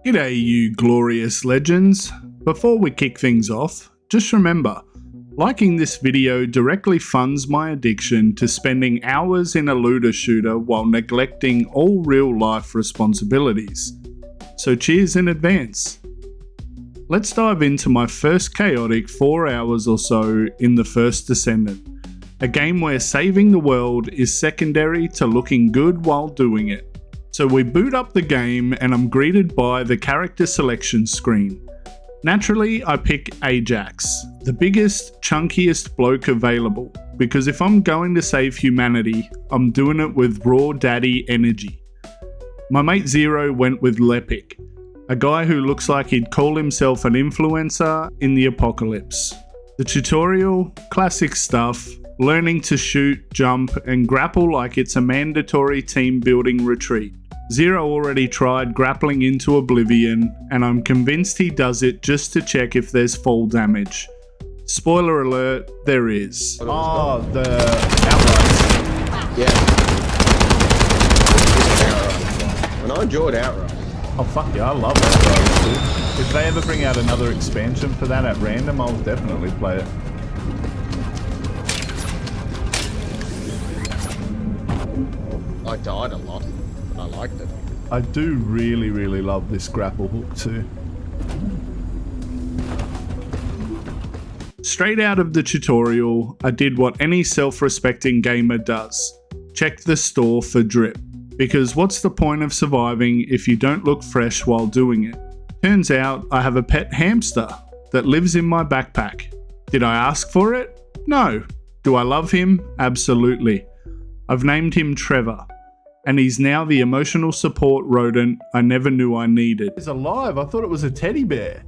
G'day you glorious legends. Before we kick things off, just remember, liking this video directly funds my addiction to spending hours in a looter shooter while neglecting all real life responsibilities. So cheers in advance. Let's dive into my first chaotic 4 hours or so in the First Descendant, a game where saving the world is secondary to looking good while doing it. So we boot up the game and I'm greeted by the character selection screen. Naturally, I pick Ajax, the biggest, chunkiest bloke available, because if I'm going to save humanity, I'm doing it with raw daddy energy. My mate Zero went with Lepic, a guy who looks like he'd call himself an influencer in the apocalypse. The tutorial, classic stuff, learning to shoot, jump, and grapple like it's a mandatory team building retreat. Zero already tried grappling into oblivion, and I'm convinced he does it just to check if there's fall damage. Spoiler alert, there is. Oh, the outrights. Yeah. And I enjoyed outrights. Oh fuck yeah, I love outrights too. If they ever bring out another expansion for that at random, I'll definitely play it. I died a lot, but I liked it. I do really love this grapple hook too. Straight out of the tutorial, I did what any self-respecting gamer does. Checked the store for drip. Because what's the point of surviving if you don't look fresh while doing it? Turns out I have a pet hamster that lives in my backpack. Did I ask for it? No. Do I love him? Absolutely. I've named him Trevor, and he's now the emotional support rodent I never knew I needed. He's alive. I thought it was a teddy bear.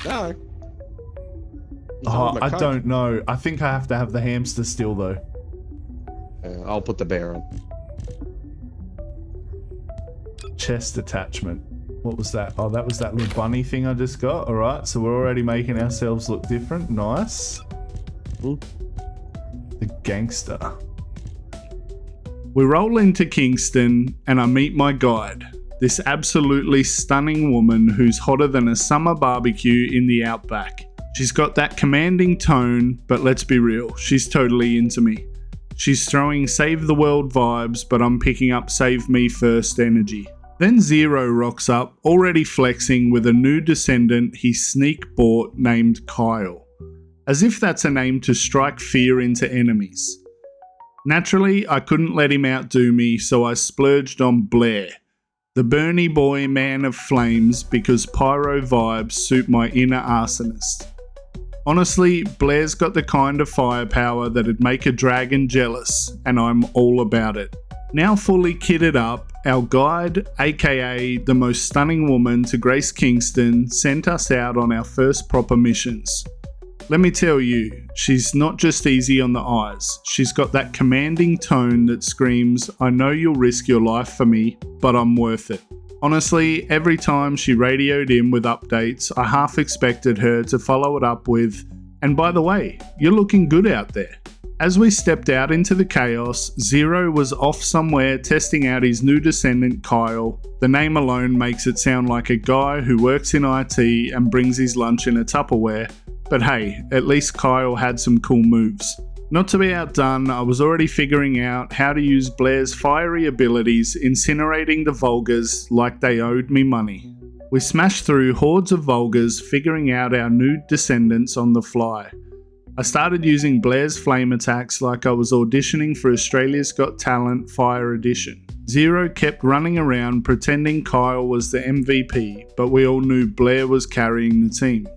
No. Oh, I don't know. I think I have to have the hamster still though. I'll put the bear on. Chest attachment. What was that? Oh, that was that little bunny thing I just got. All right, so we're already making ourselves look different. Nice. Ooh. The gangster. We roll into Kingston and I meet my guide, this absolutely stunning woman who's hotter than a summer barbecue in the outback. She's got that commanding tone, but let's be real, she's totally into me. She's throwing save the world vibes, but I'm picking up save me first energy. Then Zero rocks up, already flexing with a new descendant he sneak bought named Kyle. As if that's a name to strike fear into enemies. Naturally, I couldn't let him outdo me, so I splurged on Blair, the Bernie boy man of flames, because pyro vibes suit my inner arsonist. Honestly, Blair's got the kind of firepower that'd make a dragon jealous, and I'm all about it. Now fully kitted up, our guide, aka the most stunning woman to grace Kingston, sent us out on our first proper missions. Let me tell you, she's not just easy on the eyes. She's got that commanding tone that screams, I know you'll risk your life for me, but I'm worth it. Honestly, every time she radioed in with updates, I half expected her to follow it up with, and by the way, you're looking good out there. As we stepped out into the chaos, Zero was off somewhere testing out his new descendant Kyle. The name alone makes it sound like a guy who works in IT and brings his lunch in a Tupperware. But hey, at least Kyle had some cool moves. Not to be outdone, I was already figuring out how to use Blair's fiery abilities, incinerating the Vulgars like they owed me money. We smashed through hordes of Vulgars, figuring out our new descendants on the fly. I started using Blair's flame attacks like I was auditioning for Australia's Got Talent Fire Edition. Zero kept running around pretending Kyle was the MVP, but we all knew Blair was carrying the team.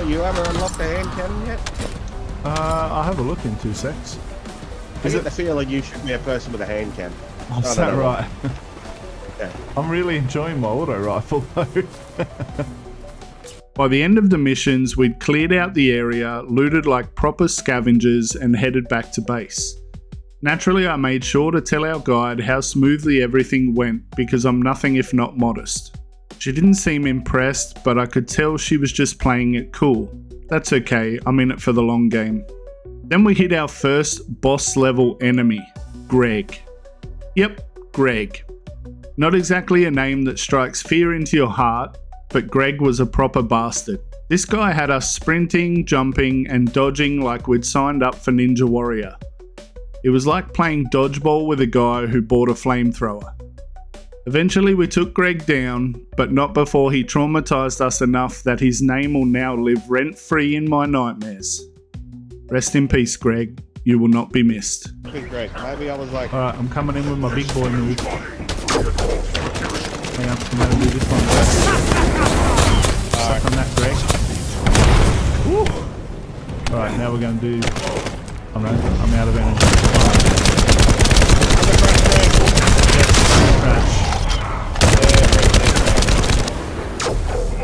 You ever unlocked the hand cannon yet? I'll have a look in 2 secs. I get the feeling you should be a person with a hand cannon. Oh, is that right? Yeah. I'm really enjoying my auto rifle though. By the end of the missions, we'd cleared out the area, looted like proper scavengers, and headed back to base. Naturally, I made sure to tell our guide how smoothly everything went because I'm nothing if not modest. She didn't seem impressed, but I could tell she was just playing it cool. That's okay, I'm in it for the long game. Then we hit our first boss level enemy, Greg. Yep, Greg. Not exactly a name that strikes fear into your heart, but Greg was a proper bastard. This guy had us sprinting, jumping, and dodging like we'd signed up for Ninja Warrior. It was like playing dodgeball with a guy who bought a flamethrower. Eventually we took Greg down, but not before he traumatized us enough that his name will now live rent-free in my nightmares. Rest in peace, Greg. You will not be missed. Big Greg. Maybe I was like... Alright, I'm coming in with my big boy move. Hang on, I'm gonna do this one first. Suck on that, Greg. Alright, now we're gonna do... Oh no, I'm out of energy. Crash.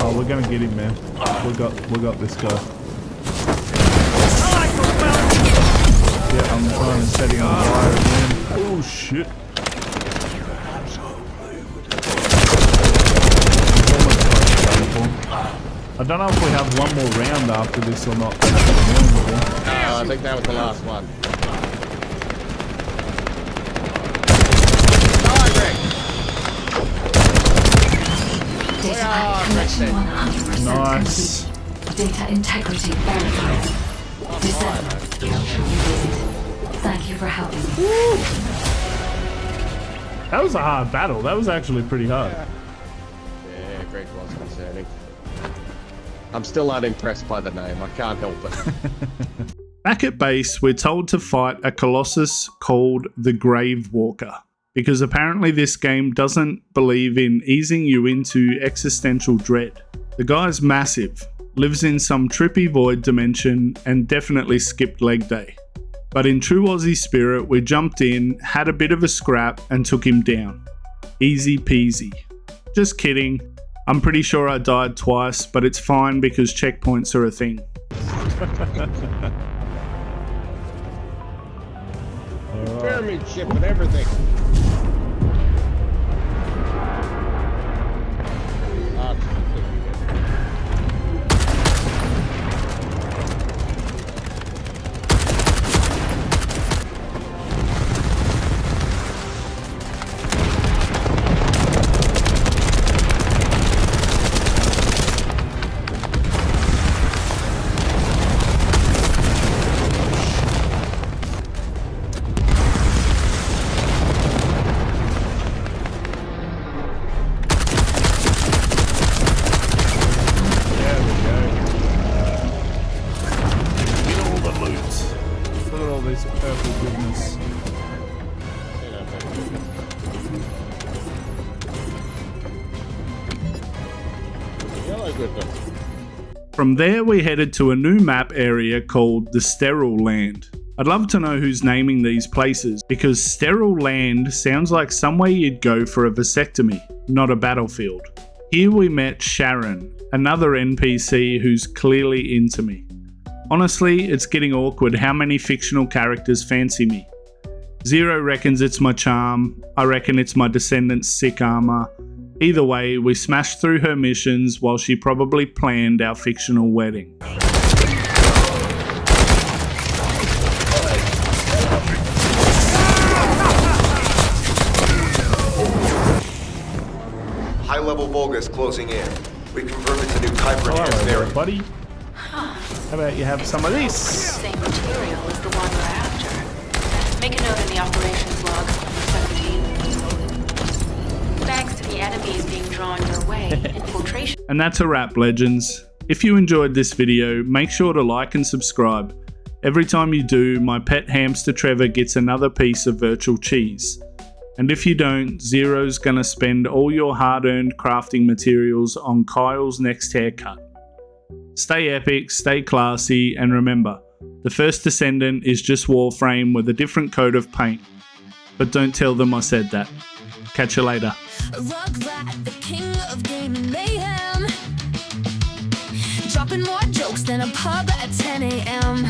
Oh, we're gonna get him, man. We got this guy. Yeah, I'm trying to set him on fire again. Oh shit. I don't know if we have one more round after this or not. I think that was the last one. Data connection 100% Nice. complete. Data integrity verified. Descendant. You did it. Thank you for helping me. That was a hard battle. That was actually pretty hard. Yeah, Greg was concerning. I'm still not impressed by the name. I can't help it. Back at base, we're told to fight a colossus called the Grave Walker, because apparently this game doesn't believe in easing you into existential dread. The guy's massive, lives in some trippy void dimension, and definitely skipped leg day. But in true Aussie spirit, we jumped in, had a bit of a scrap, and took him down. Easy peasy. Just kidding. I'm pretty sure I died twice, but it's fine because checkpoints are a thing. Pyramid ship and everything. From there we headed to a new map area called the Sterile Land. I'd love to know who's naming these places, because Sterile Land sounds like somewhere you'd go for a vasectomy, not a battlefield. Here we met Sharon, another NPC who's clearly into me. Honestly, it's getting awkward how many fictional characters fancy me. Zero reckons it's my charm, I reckon it's my Descendants' sick armor. Either way, we smashed through her missions while she probably planned our fictional wedding. High-level Vulgus closing in. We confirmed it's a new Kuiper enhanced Hello, area. buddy. How about you have some of this? Same material as the one we're after. Make a note in the operations log, 17. Thanks to the enemies being drawn your way, infiltration. And that's a wrap, legends. If you enjoyed this video, make sure to like and subscribe. Every time you do, my pet hamster Trevor gets another piece of virtual cheese. And if you don't, Zero's gonna spend all your hard-earned crafting materials on Kyle's next haircut. Stay epic, stay classy, and remember, the First Descendant is just Warframe with a different coat of paint. But don't tell them I said that. Catch you later. Rugrat, the king of game and mayhem. Dropping more jokes than a pub at 10 a.m.